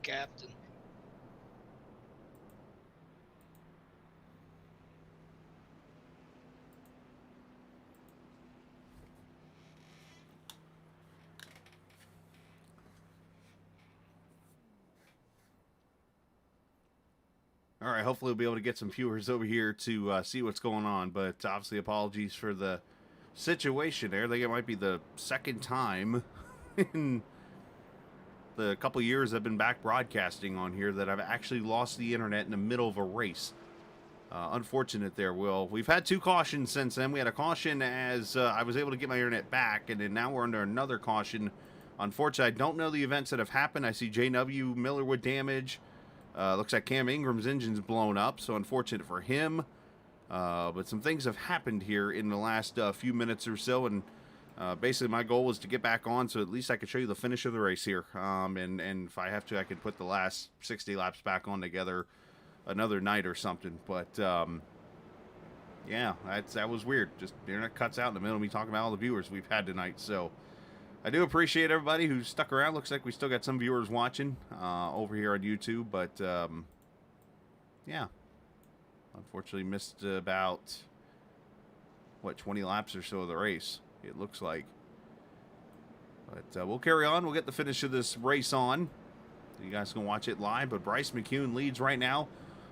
Captain. All right, hopefully we'll be able to get some viewers over here to see what's going on. But obviously, apologies for the situation there. I think it might be the second time in the couple years I've been back broadcasting on here that I've actually lost the internet in the middle of a race. Unfortunate there, Will. We've had 2 cautions since then. We had a caution as I was able to get my internet back, and then now we're under another caution. Unfortunately, I don't know the events that have happened. I see JW Miller with damage. Looks like Cam Ingram's engine's blown up, so unfortunate for him. But some things have happened here in the last few minutes or so, and basically my goal was to get back on so at least I could show you the finish of the race here. And if I have to, I could put the last 60 laps back on together another night or something. But yeah, that was weird. Just the internet cuts out in the middle of me talking about all the viewers we've had tonight. So I do appreciate everybody who stuck around. Looks like we still got some viewers watching over here on YouTube, but yeah, unfortunately missed about, what, 20 laps or so of the race, it looks like. But we'll carry on. We'll get the finish of this race on. You guys can watch it live, but Bryce McCune leads right now.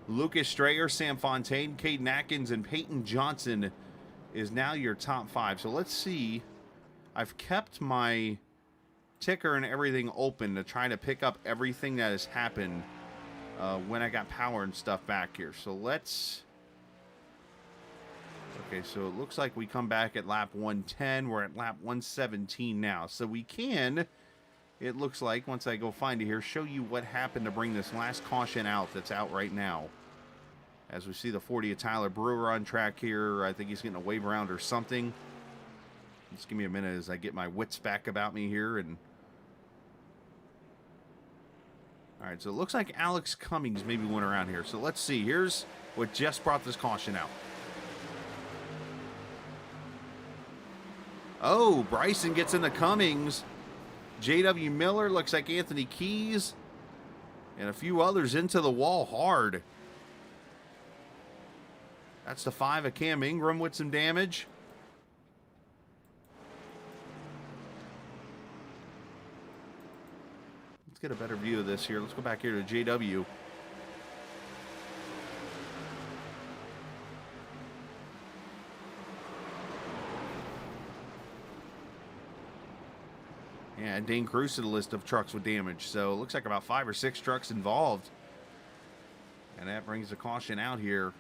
Lucas Strayer, Sam Fontaine, Caden Atkins, and Peyton Johnson is now your top 5. So let's see. I've kept my ticker and everything open to try to pick up everything that has happened when I got power and stuff back here. So let's... Okay, so it looks like we come back at lap 110. We're at lap 117 now. So we can, it looks like, once I go find it here, show you what happened to bring this last caution out that's out right now. As we see the 40 of Tyler Brewer on track here. I think he's getting a wave around or something. Just give me a minute as I get my wits back about me here. And all right, so it looks like Alex Cummings maybe went around here. So let's see. Here's what just brought this caution out. Oh, Bryson gets into Cummings. JW Miller, looks like Anthony Keys, and a few others into the wall hard. That's the 5 of Cam Ingram with some damage. Let's get a better view of this here. Let's go back here to JW. Yeah, Dane Cruz to the list of trucks with damage. So it looks like about 5 or 6 trucks involved. And that brings the caution out here.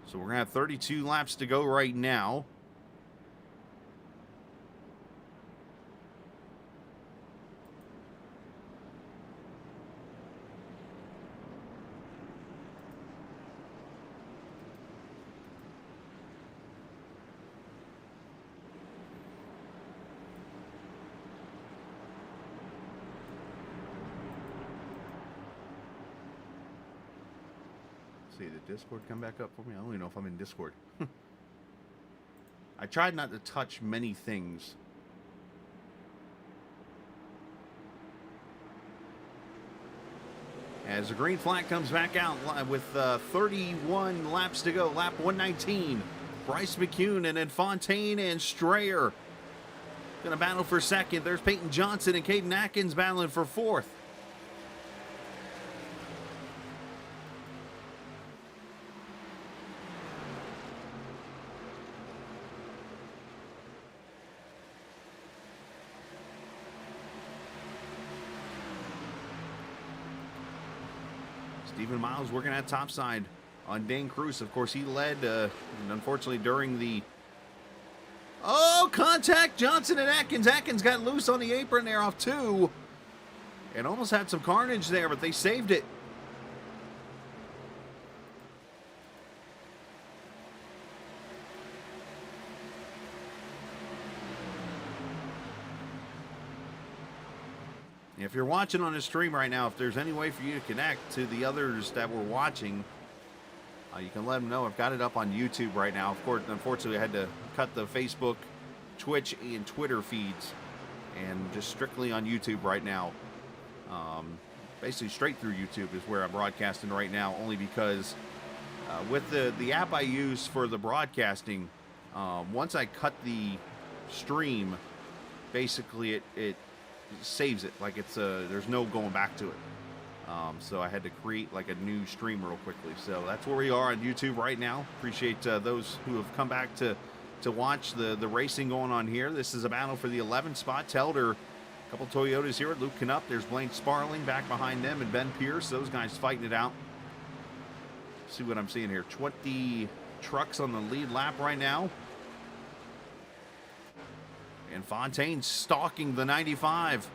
So we're going to have 32 laps to go right now. See, did Discord come back up for me? I don't even know if I'm in Discord. I tried not to touch many things. As the green flag comes back out with 31 laps to go, lap 119. Bryce McCune and then Fontaine and Strayer going to battle for second. There's Peyton Johnson and Caden Atkins battling for fourth. Stephen Miles working at top side on Dane Cruz. Of course, he led, and unfortunately, during the... Oh, contact! Johnson and Atkins. Atkins got loose on the apron there off 2. And almost had some carnage there, but they saved it. If you're watching on the stream right now, if there's any way for you to connect to the others that were watching, you can let them know. I've got it up on YouTube right now. Of course, unfortunately, I had to cut the Facebook, Twitch, and Twitter feeds. and just strictly on YouTube right now. Basically straight through YouTube is where I'm broadcasting right now, only because with the app I use for the broadcasting, once I cut the stream, basically it saves it. Like there's no going back to it. So I had to create like a new stream real quickly. So that's where we are on YouTube right now. Appreciate those who have come back to watch the racing going on here. This is a battle for the 11th spot. Telder, a couple Toyotas here. Luke Knupp, there's Blaine Sparling back behind them, and Ben Pierce. Those guys fighting it out. See what I'm seeing here. 20 trucks on the lead lap right now. And Fontaine stalking the 95.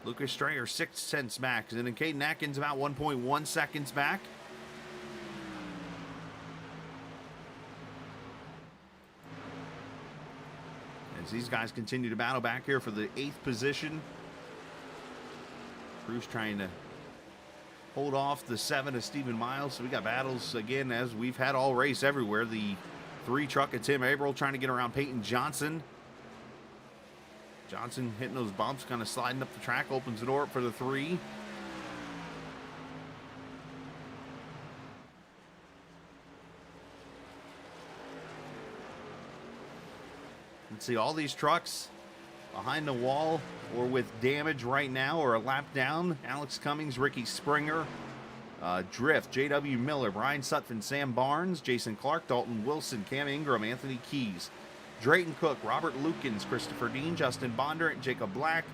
Lucas Strayer 6 tenths back. And then Caden Atkins about 1.1 seconds back. As these guys continue to battle back here for the 8th position. Bruce trying to hold off the 7 of Stephen Miles. So we got battles again, as we've had all race everywhere. The 3 truck of Tim Averill trying to get around Peyton Johnson. Johnson hitting those bumps, kind of sliding up the track, opens the door up for the 3. Let's see, all these trucks behind the wall or with damage right now or a lap down. Alex Cummings, Ricky Springer, Drift, J.W. Miller, Brian Sutphin, Sam Barnes, Jason Clark, Dalton Wilson, Cam Ingram, Anthony Keys, Drayton Cook, Robert Lukens, Christopher Dean, Justin Bondurant, Jacob Black,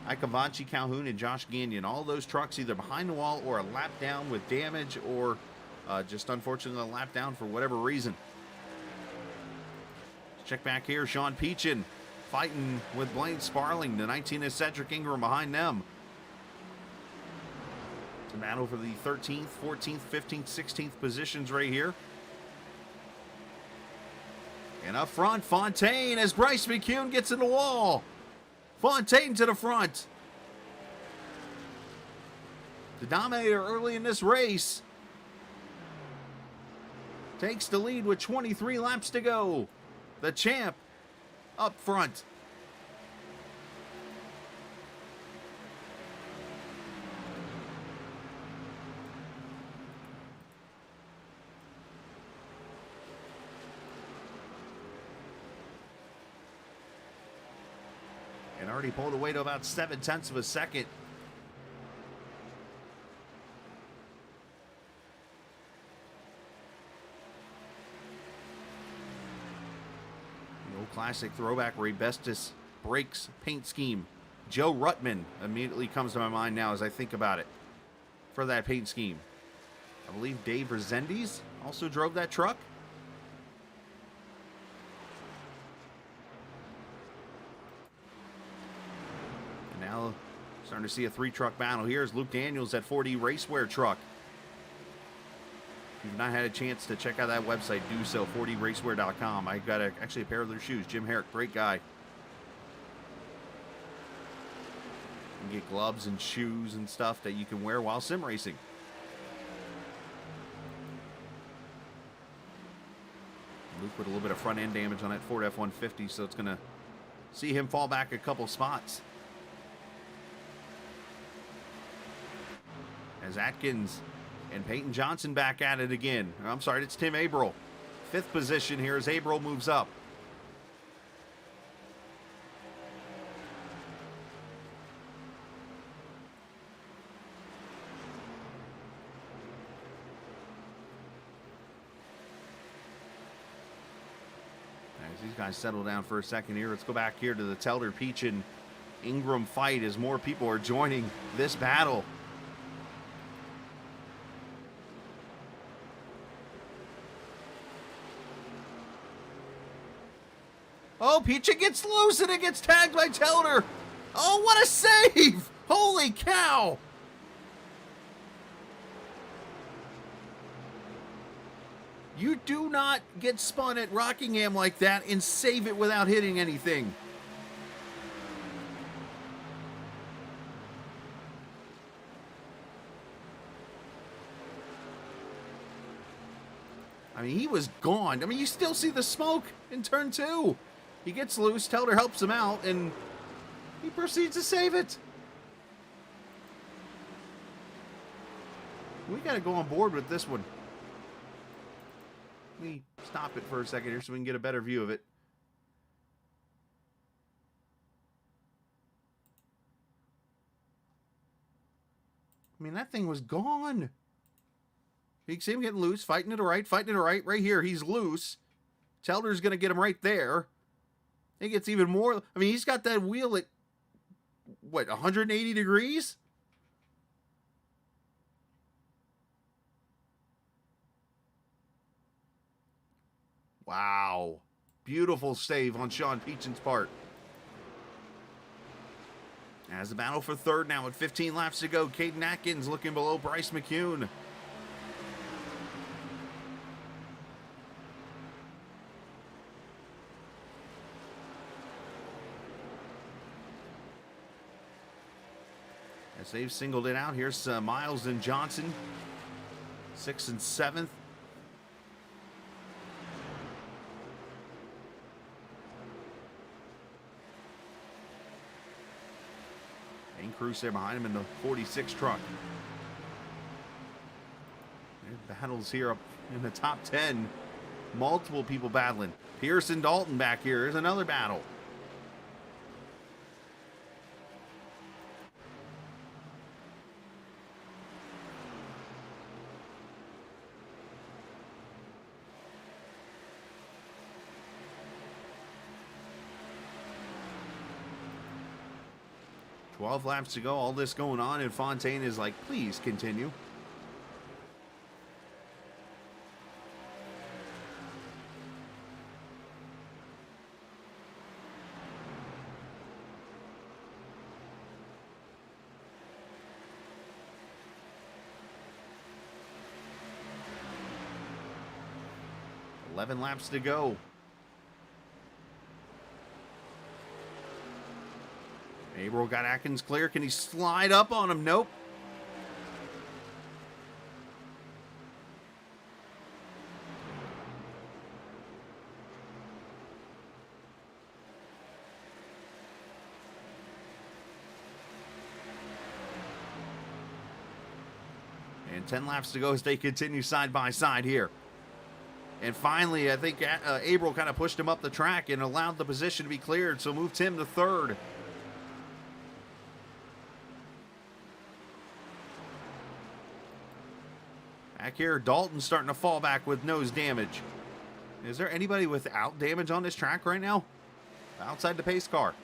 Ika Vanchi Calhoun, and Josh Gagnon. All those trucks either behind the wall or a lap down with damage or just unfortunately a lap down for whatever reason. Check back here, Sean Peachin fighting with Blaine Sparling. The 19 is Cedric Ingram behind them. It's a battle for the 13th, 14th, 15th, 16th positions right here. And up front, Fontaine as Bryce McCune gets in the wall. Fontaine to the front. The dominator early in this race takes the lead with 23 laps to go. The champ up front. And already pulled away to about 7 tenths of a second. Classic throwback Raybestos brakes paint scheme. Joe Ruttman immediately comes to my mind now as I think about it for that paint scheme. I believe Dave Rezendes also drove that truck. And now starting to see a 3-truck battle. Here's Luke Daniels at 4D Racewear truck. If you've not had a chance to check out that website, do so, 4dracewear.com. I got actually a pair of their shoes. Jim Herrick, great guy. You can get gloves and shoes and stuff that you can wear while sim racing. Luke with a little bit of front end damage on that Ford F-150, so it's going to see him fall back a couple spots. As Atkins and Peyton Johnson back at it again. I'm sorry, it's Tim Averill. 5th position here as Averill moves up. As these guys settle down for a second here, let's go back here to the Telder, Peach, and Ingram fight as more people are joining this battle. Oh, Peachin gets loose and it gets tagged by Telder. Oh, what a save! Holy cow! You do not get spun at Rockingham like that and save it without hitting anything. I mean, he was gone. I mean, you still see the smoke in turn 2. He gets loose. Telder helps him out, and he proceeds to save it. We got to go on board with this one. Let me stop it for a second here so we can get a better view of it. I mean, that thing was gone. You can see him getting loose, fighting it right, right here. He's loose. Telder's going to get him right there. He gets even more. I mean, he's got that wheel at, what, 180 degrees? Wow. Beautiful save on Sean Peachin's part. As the battle for third now with 15 laps to go. Caden Atkins looking below Bryce McCune. As they've singled it out, here's Miles and Johnson, 6th and 7th. Cruz there behind him in the 46 truck. Battles here up in the top 10. Multiple people battling. Pearson Dalton back here. Here's another battle. Twelve laps to go, all this going on, and Fontaine is like, please continue. $11 laps to go. Averill got Atkins clear. Can he slide up on him? Nope. And 10 laps to go as they continue side by side here. And finally, I think Averill kind of pushed him up the track and allowed the position to be cleared, so moved him to third. Back here, Dalton's starting to fall back with nose damage. Is there anybody without damage on this track right now? Outside the pace car.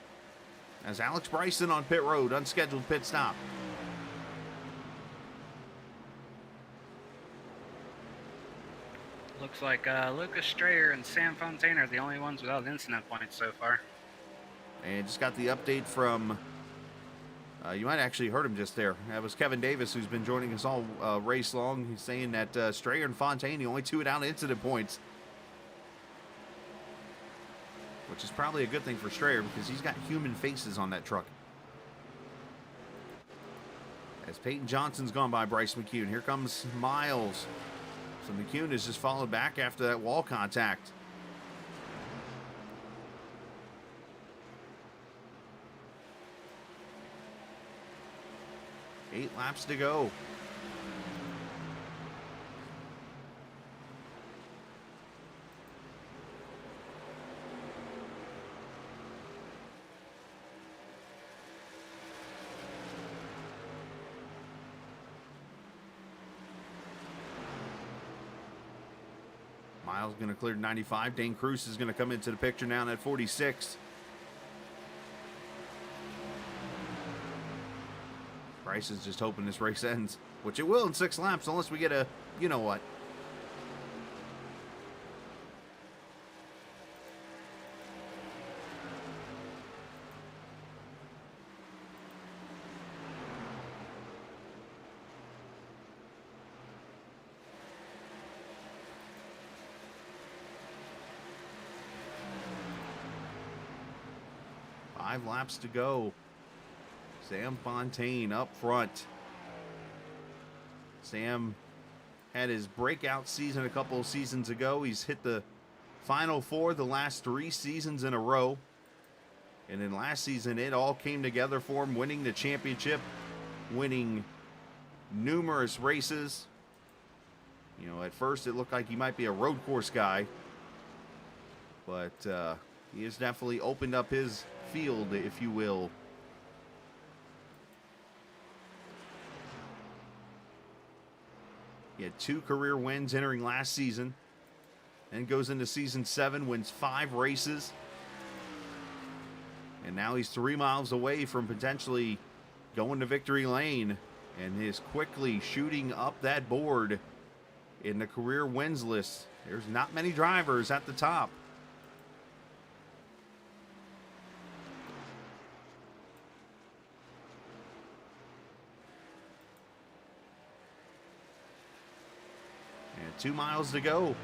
As Alex Bryson on pit road, unscheduled pit stop. Looks like Lucas Strayer and Sam Fontaine are the only ones without incident points so far. And just got the update from, you might actually heard him just there. That was Kevin Davis, who's been joining us all race long. He's saying that Strayer and Fontaine, the only two without incident points. Which is probably a good thing for Strayer because he's got human faces on that truck. As Peyton Johnson's gone by Bryce McCune. Here comes Miles. So McCune has just followed back after that wall contact. Eight laps to go. Miles going to clear 95. Dane Cruz is going to come into the picture now at 46. Bryce is just hoping this race ends, which it will in 6 laps unless we get a, you know what. Five laps to go. Sam Fontaine up front. Sam had his breakout season a couple of seasons ago. He's hit the Final Four the last 3 seasons in a row. And in last season, it all came together for him, winning the championship, winning numerous races. You know, at first it looked like he might be a road course guy, but he has definitely opened up his field, if you will. He had 2 career wins entering last season, and goes into season 7, wins 5 races. And now he's 3 miles away from potentially going to victory lane, and is quickly shooting up that board in the career wins list. There's not many drivers at the top. And 2 miles to go.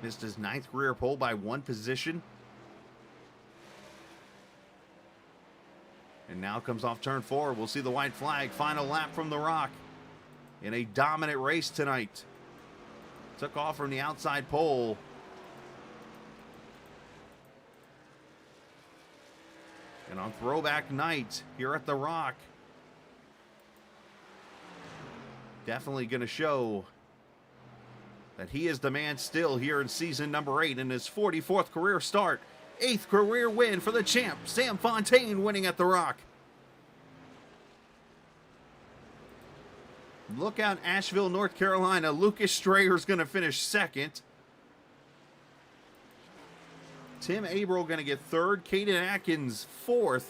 Missed his 9th career pole by 1 position. And now comes off turn 4. We'll see the white flag. Final lap from the Rock in a dominant race tonight. Took off from the outside pole. And on throwback night here at the Rock, definitely going to show that he is the man still here in season number 8 in his 44th career start. 8th career win for the champ, Sam Fontaine, winning at the Rock. Look out, Asheville, North Carolina. Lucas Strayer's going to finish 2nd. Tim Averill going to get 3rd. Caden Atkins 4th.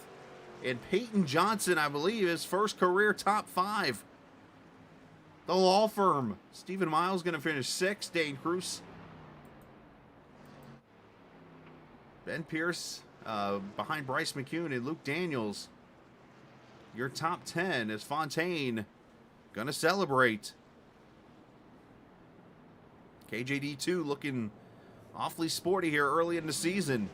And Peyton Johnson, I believe, his first career top 5. The law firm. Stephen Miles going to finish 6th. Dane Cruz. Ben Pierce behind Bryce McCune and Luke Daniels. Your top 10 is Fontaine. Going to celebrate. KJD2 looking awfully sporty here early in the season.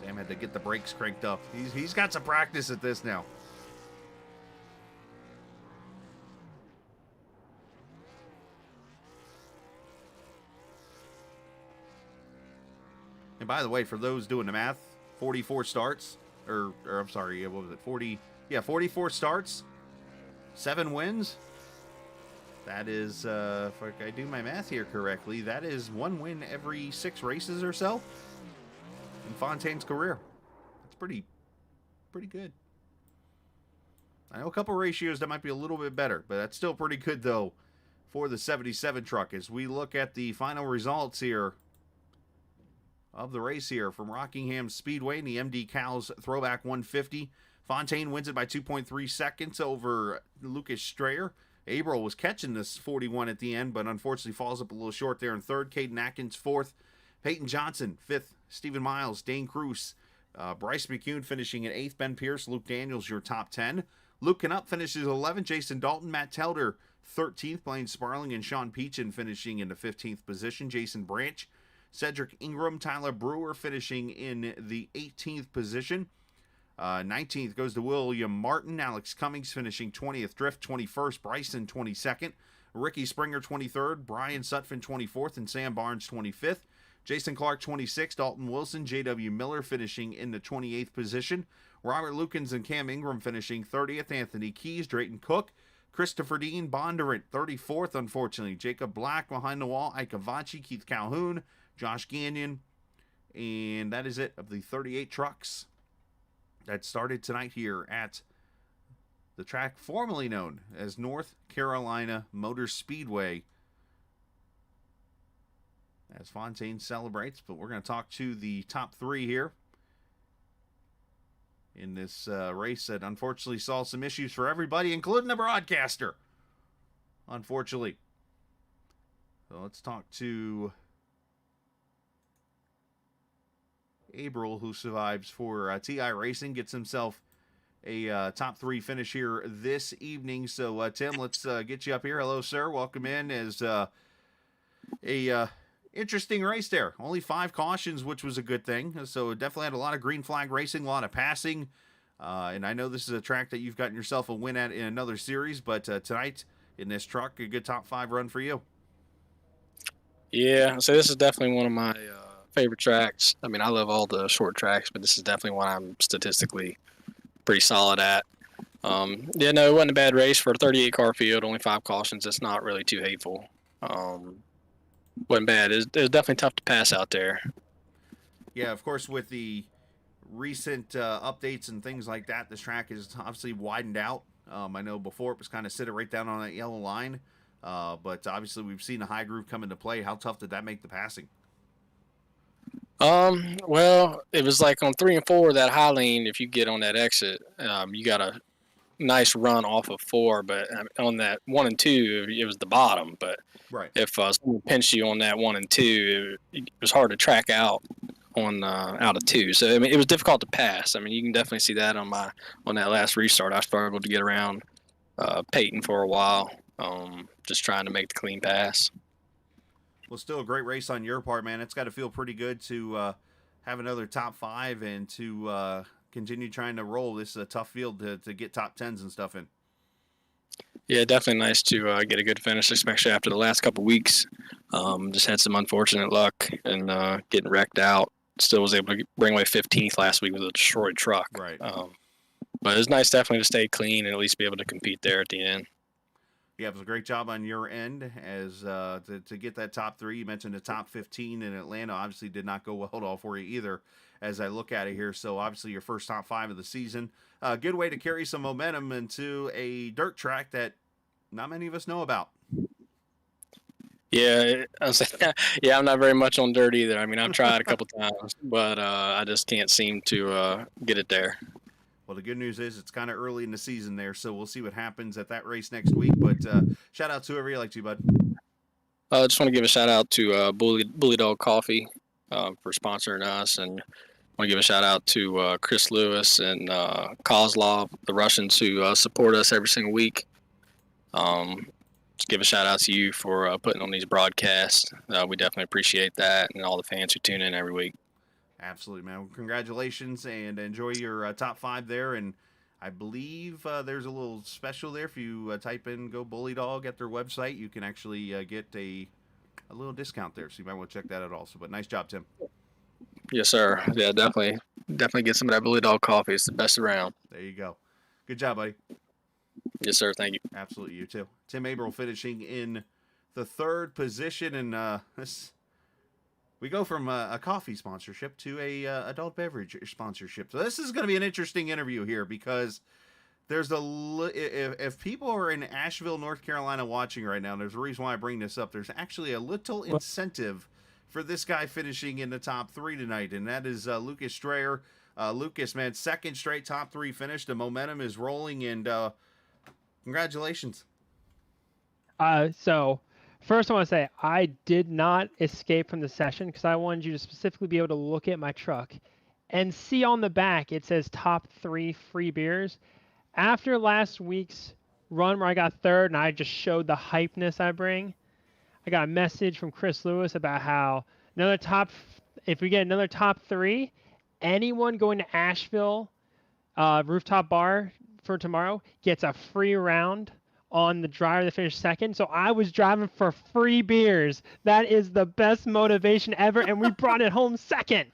Sam had to get the brakes cranked up. He's got some practice at this now. And by the way, for those doing the math, 44 starts, or I'm sorry, what was it, 40? Yeah, 44 starts, 7 wins. That is, if I do my math here correctly, that is 1 win every 6 races or so in Fontaine's career. That's pretty good. I know a couple ratios that might be a little bit better, but that's still pretty good, though, for the 77 truck. As we look at the final results here of the race here from Rockingham Speedway in the MD Cows Throwback 150. Fontaine wins it by 2.3 seconds over Lucas Strayer. Averill was catching this 41 at the end, but unfortunately falls up a little short there in 3rd. Caden Atkins 4th. Peyton Johnson 5th. Stephen Miles, Dane Cruz, Bryce McCune finishing at 8th. Ben Pierce, Luke Daniels, your top 10. Luke Knupp finishes 11th. Jason Dalton, Matt Telder 13th. Blaine Sparling and Sean Peachin finishing in the 15th position. Jason Branch, Cedric Ingram, Tyler Brewer finishing in the 18th position. 19th goes to William Martin. Alex Cummings finishing 20th. Drift 21st. Bryson 22nd. Ricky Springer 23rd. Brian Sutphin 24th. And Sam Barnes 25th. Jason Clark 26th. Dalton Wilson, J.W. Miller finishing in the 28th position. Robert Lukens and Cam Ingram finishing 30th. Anthony Keys, Drayton Cook, Christopher Dean Bondurant 34th, unfortunately. Jacob Black behind the wall. Ike Avachi, Keith Calhoun, Josh Gagnon, and that is it of the 38 trucks that started tonight here at the track formerly known as North Carolina Motor Speedway as Fontaine celebrates. But we're going to talk to the top 3 here in this race that unfortunately saw some issues for everybody, including the broadcaster, unfortunately. So let's talk to April, who survives for TI Racing, gets himself a top 3 finish here this evening. So, Tim, let's get you up here. Hello, sir. Welcome in. As a interesting race there. Only 5 cautions, which was a good thing. So, definitely had a lot of green flag racing, a lot of passing. And I know this is a track that you've gotten yourself a win at in another series, but tonight in this truck, a good top 5 run for you. Yeah, so this is definitely one of my favorite tracks. I mean, I love all the short tracks, but this is definitely one I'm statistically pretty solid at. Yeah, no, it wasn't a bad race for a 38 car field, only 5 cautions. It's not really too hateful. Wasn't bad. It was definitely tough to pass out there. Yeah, of course, with the recent updates and things like that, this track is obviously widened out. I know before it was kind of sitting right down on that yellow line, but obviously we've seen the high groove come into play. How tough did that make the passing? Well, it was like on 3 and 4, that high lane, if you get on that exit, you got a nice run off of 4, but on that 1 and 2, it was the bottom. But right, if someone pinched you on that 1 and 2, it was hard to track out on out of 2. So I mean, it was difficult to pass. I mean, you can definitely see that on that last restart. I struggled to get around Peyton for a while, just trying to make the clean pass. Well, still a great race on your part, man. It's got to feel pretty good to have another top 5 and to continue trying to roll. This is a tough field to get top 10s and stuff in. Yeah, definitely nice to get a good finish, especially after the last couple weeks. Just had some unfortunate luck and getting wrecked out. Still was able to bring away 15th last week with a destroyed truck. Right. But it was nice definitely to stay clean and at least be able to compete there at the end. Yeah, it was a great job on your end as to get that top 3. You mentioned the top 15 in Atlanta. Obviously did not go well at all for you either as I look at it here. So obviously your first top 5 of the season. Good way to carry some momentum into a dirt track that not many of us know about. Yeah, yeah, I'm not very much on dirt either. I mean, I've tried a couple times, but I just can't seem to get it there. Well, the good news is it's kind of early in the season there, so we'll see what happens at that race next week. But shout out to whoever you like to, bud. I just want to give a shout out to Bully Dog Coffee for sponsoring us, and I want to give a shout out to Chris Lewis and Kozlov, the Russians who support us every single week. Just give a shout out to you for putting on these broadcasts. We definitely appreciate that, and all the fans who tune in every week. Absolutely, man. Well, congratulations and enjoy your top 5 there. And I believe there's a little special there. If you type in Go Bully Dog at their website, you can actually get a little discount there. So you might want to check that out also. But nice job, Tim. Yes, sir. Yeah, definitely get some of that Bully Dog coffee. It's the best around. There you go. Good job, buddy. Yes, sir. Thank you. Absolutely, you too. Tim April finishing in the 3rd position. And we go from a coffee sponsorship to a adult beverage sponsorship. So this is going to be an interesting interview here because there's if people are in Asheville, North Carolina watching right now, there's a reason why I bring this up. There's actually a little incentive for this guy finishing in the top 3 tonight, and that is Lucas Strayer. Lucas, man, 2nd straight top 3 finish. The momentum is rolling, and congratulations. So first, I want to say I did not escape from the session because I wanted you to specifically be able to look at my truck and see on the back it says top 3 free beers. After last week's run where I got 3rd and I just showed the hypeness I bring, I got a message from Chris Lewis about how if we get another top 3, anyone going to Asheville rooftop bar for tomorrow gets a free round on the driver that finished 2nd. So I was driving for free beers. That is the best motivation ever, and we brought it home 2nd.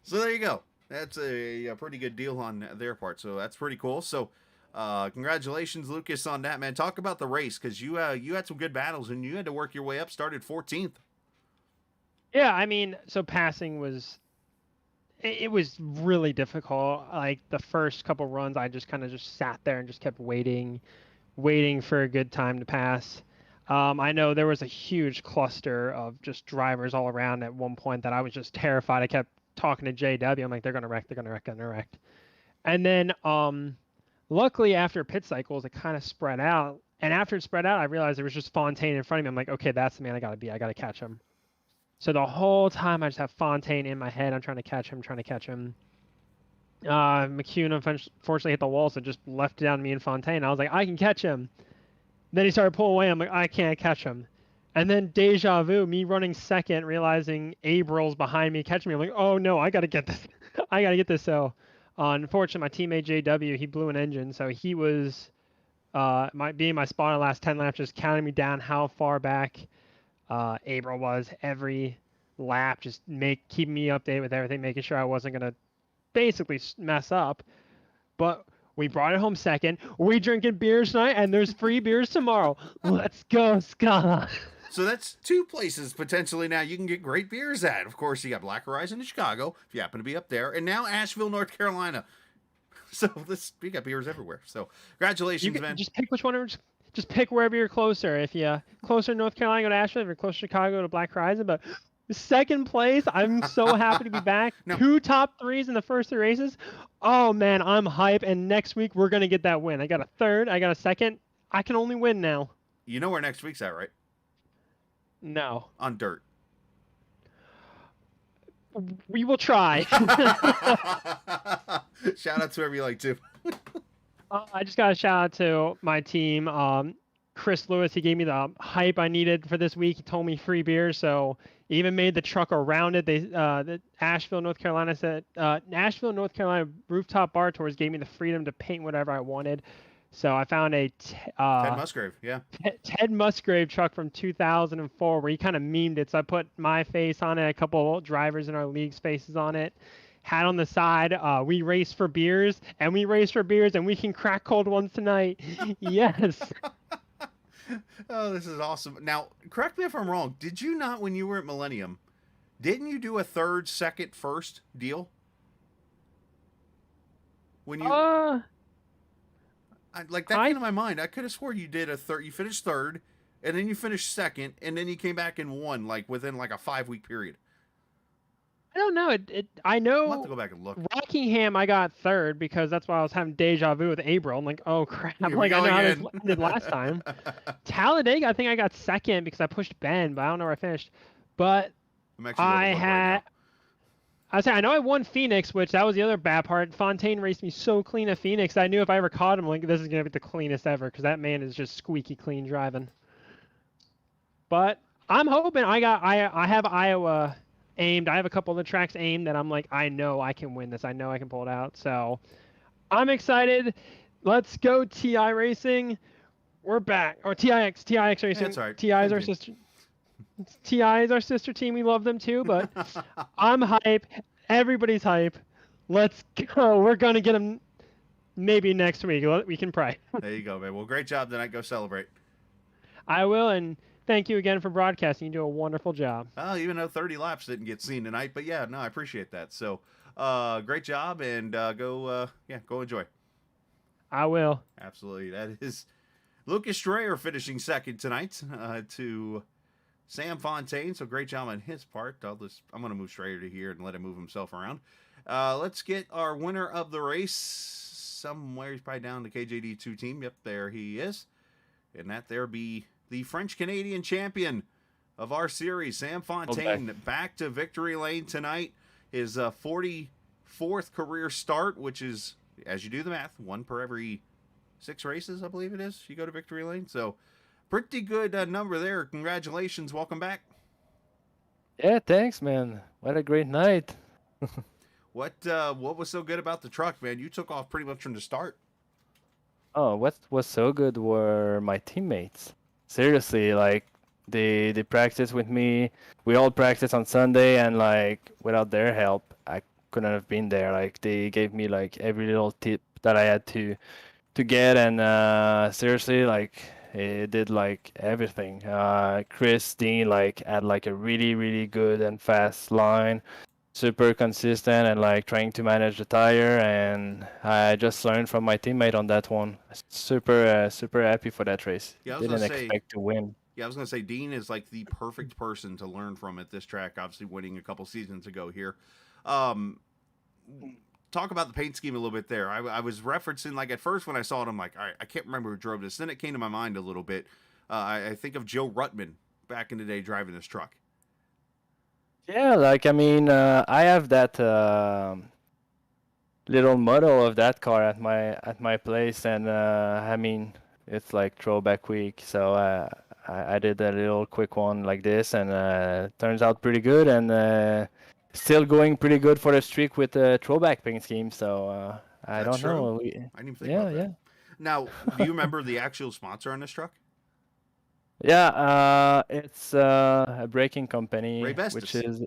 So there you go. That's a pretty good deal on their part. So that's pretty cool. So congratulations, Lucas, on that, man. Talk about the race because you had some good battles and you had to work your way up. Started 14th. Yeah, I mean, so passing was it was really difficult. Like the first couple runs, I just kind of just sat there and just kept waiting for a good time to pass. I know there was a huge cluster of just drivers all around at one point that I was just terrified. I kept talking to JW. I'm like, they're going to wreck. And then luckily after pit cycles, it kind of spread out And after it spread out, I realized there was just Fontaine in front of me. I'm like, okay, that's the man I got to be. I got to catch him. So the whole time I just have Fontaine in my head. I'm trying to catch him, McCune unfortunately hit the wall, so just left it down to me and Fontaine. I was like, I can catch him. Then he started pulling away. I'm like, I can't catch him. And then deja vu, me running second, realizing Abril's behind me, catching me. I'm like, oh no, I got to get this. I got to get this. So unfortunately, my teammate JW, he blew an engine. So he was my spot on the last 10 laps, just counting me down how far back Abril was every lap, just keeping me updated with everything, making sure I wasn't going to basically mess up. But we brought it home second. We drinking beers tonight, and there's free beers tomorrow. Let's go, Scott. So that's 2 places potentially now you can get great beers at. Of course, you got Black Horizon in Chicago, if you happen to be up there, and now Asheville, North Carolina. So we got beers everywhere. So congratulations, man. Just pick which one. Just pick wherever you're closer. If you're closer to North Carolina, go to Asheville. If you're closer to Chicago, go to Black Horizon. But second place, I'm so happy to be back. No. 2 top 3s in the first 3 races. Oh man, I'm hype. And next week we're gonna get that win. I got a third. I got a second. I can only win now. You know where next week's at, right? No. On dirt. We will try. Shout out to whoever you like to. I just got a shout out to my team. Chris Lewis, he gave me the hype I needed for this week. He told me free beer, so he even made the truck around it. The Asheville, North Carolina rooftop bar tours gave me the freedom to paint whatever I wanted. So I found a Ted Musgrave, yeah. Ted Musgrave truck from 2004 where he kind of memed it. So I put my face on it, a couple of drivers in our league's faces on it. Hat on the side. We race for beers, and we can crack cold ones tonight. Yes. Oh, this is awesome. Now, correct me if I'm wrong. Did you not, when you were at Millennium, didn't you do a third, second, first deal? When you like that came to my mind. I could have swore you did a third. You finished third, and then you finished second, and then you came back and won like within like a 5-week period. I don't know. I know. We'll have to go back and look. Rockingham, I got third because that's why I was having deja vu with Abril. I'm like, oh crap! Here Like we I go know how again. this ended last time. Talladega, I think I got second because I pushed Ben, but I don't know where I finished. But I'm actually going to look right now. I know I won Phoenix, which that was the other bad part. Fontaine raced me so clean at Phoenix. I knew if I ever caught him, like this is gonna be the cleanest ever because that man is just squeaky clean driving. But I'm hoping I have Iowa aimed. I have a couple of the tracks aimed that I'm like, I know I can win this. I know I can pull it out. So I'm excited. Let's go TI Racing. We're back. Or TIX Racing. That's all right. TI is our sister. TI is our sister team. We love them too, but I'm hype. Everybody's hype. Let's go. We're going to get them maybe next week. We can pray. There you go, man. Well, great job tonight. Go celebrate. I will, and thank you again for broadcasting. You do a wonderful job. Oh, even though 30 laps didn't get seen tonight, but yeah, no, I appreciate that. So, great job, and go enjoy. I will. Absolutely. That is Lucas Strayer finishing second tonight to Sam Fontaine. So great job on his part. I'm going to move Strayer to here and let him move himself around. Let's get our winner of the race somewhere. He's probably down the KJD2 team. Yep, there he is. And that there be the French-Canadian champion of our series, Sam Fontaine, back to victory lane tonight. His 44th career start, which is, as you do the math, 1 per every 6 races, I believe it is, you go to victory lane. So pretty good number there. Congratulations. Welcome back. Yeah, thanks, man. What a great night. What was so good about the truck, man? You took off pretty much from the start. Oh, what was so good were my teammates. Seriously, like they practiced with me. We all practiced on Sunday, and like without their help, I couldn't have been there. Like they gave me like every little tip that I had to get, and seriously, like it did like everything. Chris Dean like had like a really good and fast line. Super consistent and like trying to manage the tire, and I just learned from my teammate on that one. Super happy for that race. Yeah, Didn't expect to win. Yeah, I was gonna say Dean is like the perfect person to learn from at this track. Obviously, winning a couple seasons ago here. talk about the paint scheme a little bit there. I was referencing, like, at first when I saw it, I'm like, all right, I can't remember who drove this. Then it came to my mind a little bit. I think of Joe Ruttman back in the day driving this truck. Yeah, like I mean, I have that little model of that car at my place, and I mean, it's like throwback week, so I did a little quick one like this, and turns out pretty good, and still going pretty good for the streak with the throwback paint scheme. So I That's don't know. true. I didn't even think Yeah, about that. yeah. Now, do you remember the actual sponsor on this truck? Yeah, it's a braking company, Ray which Bestis. is,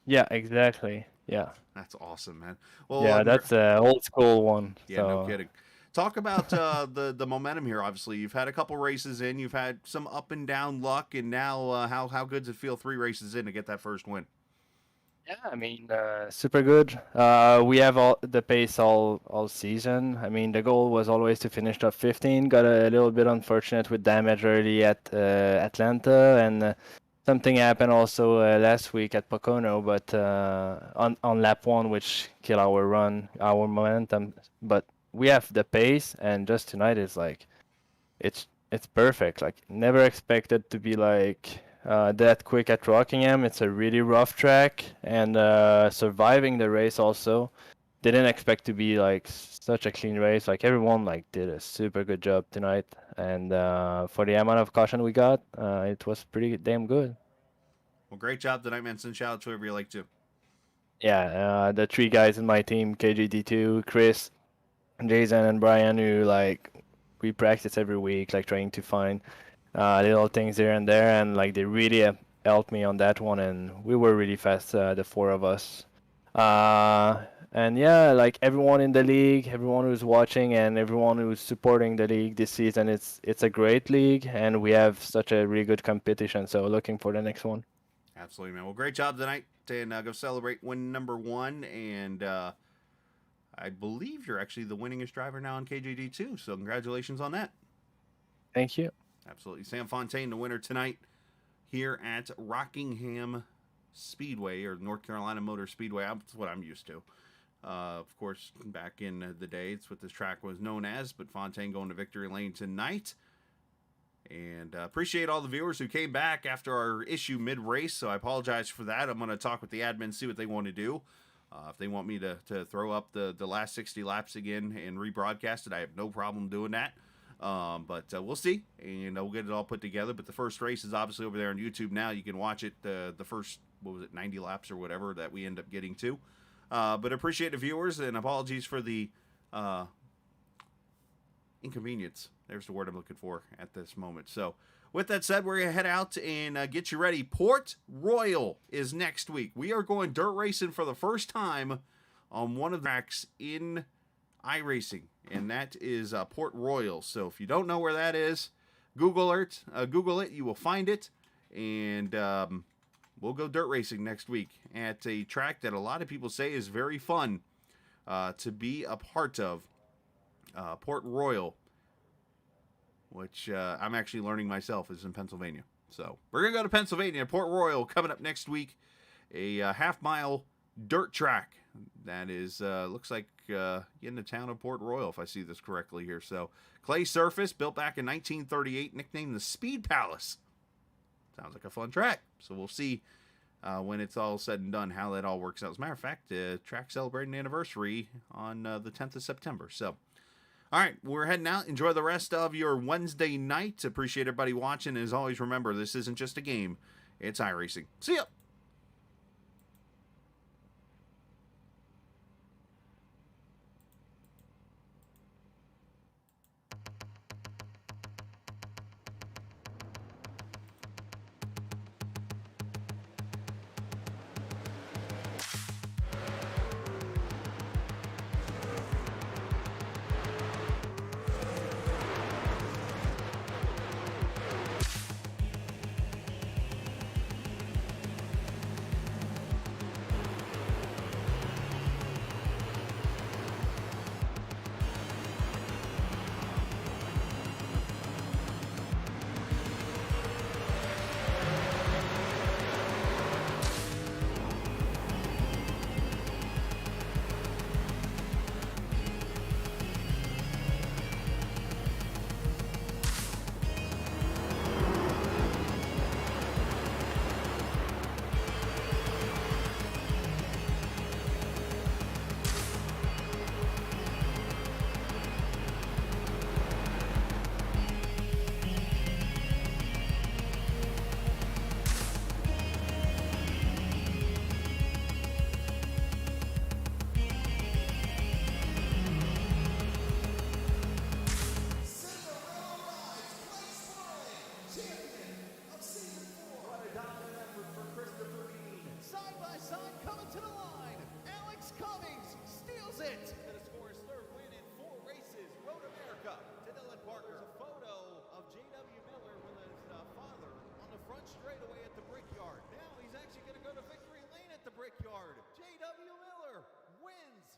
yeah, exactly. Yeah, That's awesome, man. Well, yeah, that's a old school one. yeah, no So kidding. Talk about the momentum here. Obviously, you've had a couple races in. You've had some up and down luck, and now how good does it feel 3 races in to get that first win? yeah, I mean, super good. We have all the pace all season. I mean, the goal was always to finish top 15. Got a little bit unfortunate with damage early at Atlanta, and something happened also last week at Pocono, but on lap 1, which killed our run, our momentum. But we have the pace, and just tonight is like, it's perfect. Like, never expected to be like that quick at Rockingham. It's a really rough track, and surviving the race also. Didn't expect to be like such a clean race. Like, everyone like did a super good job tonight, and for the amount of caution we got, it was pretty damn good. Well, great job tonight, man. Send shout out to whoever you like to. Yeah, the 3 guys in my team, KGD2, Chris, Jason, and Brian, who like we practice every week, like trying to find little things here and there, and like they really helped me on that one, and we were really fast, the 4 of us. And yeah, like everyone in the league, everyone who's watching, and everyone who's supporting the league this season, it's a great league, and we have such a really good competition. So looking for the next one. Absolutely, man. Well, great job tonight, and go celebrate win number 1. And I believe you're actually the winningest driver now in KJD2, so congratulations on that. Thank you. Absolutely. Sam Fontaine, the winner tonight here at Rockingham Speedway, or North Carolina Motor Speedway. That's what I'm used to. Of course, back in the day, it's what this track was known as, but Fontaine going to victory lane tonight. And appreciate all the viewers who came back after our issue mid-race, so I apologize for that. I'm going to talk with the admin, see what they want to do. If they want me to throw up the last 60 laps again and rebroadcast it, I have no problem doing that. But we'll see, and we'll get it all put together. But the first race is obviously over there on YouTube now. You can watch it, the first, 90 laps or whatever that we end up getting to. But appreciate the viewers, and apologies for the inconvenience. There's the word I'm looking for at this moment. So with that said, we're going to head out and get you ready. Port Royal is next week. We are going dirt racing for the first time on one of the tracks in iRacing, and that is Port Royal. So if you don't know where that is, Google it. You will find it, and we'll go dirt racing next week at a track that a lot of people say is very fun to be a part of, Port Royal, which I'm actually learning myself is in Pennsylvania. So we're going to go to Pennsylvania. Port Royal coming up next week, a half-mile dirt track that is, looks like in the town of Port Royal, if I see this correctly here. So clay surface, built back in 1938, nicknamed the Speed Palace. Sounds like a fun track. So we'll see when it's all said and done how that all works out. As a matter of fact, track celebrating an anniversary on the 10th of September. So, all right, we're heading out. Enjoy the rest of your Wednesday night. Appreciate everybody watching. As always, remember, this isn't just a game. It's iRacing. See ya. Brickyard, J.W. Miller wins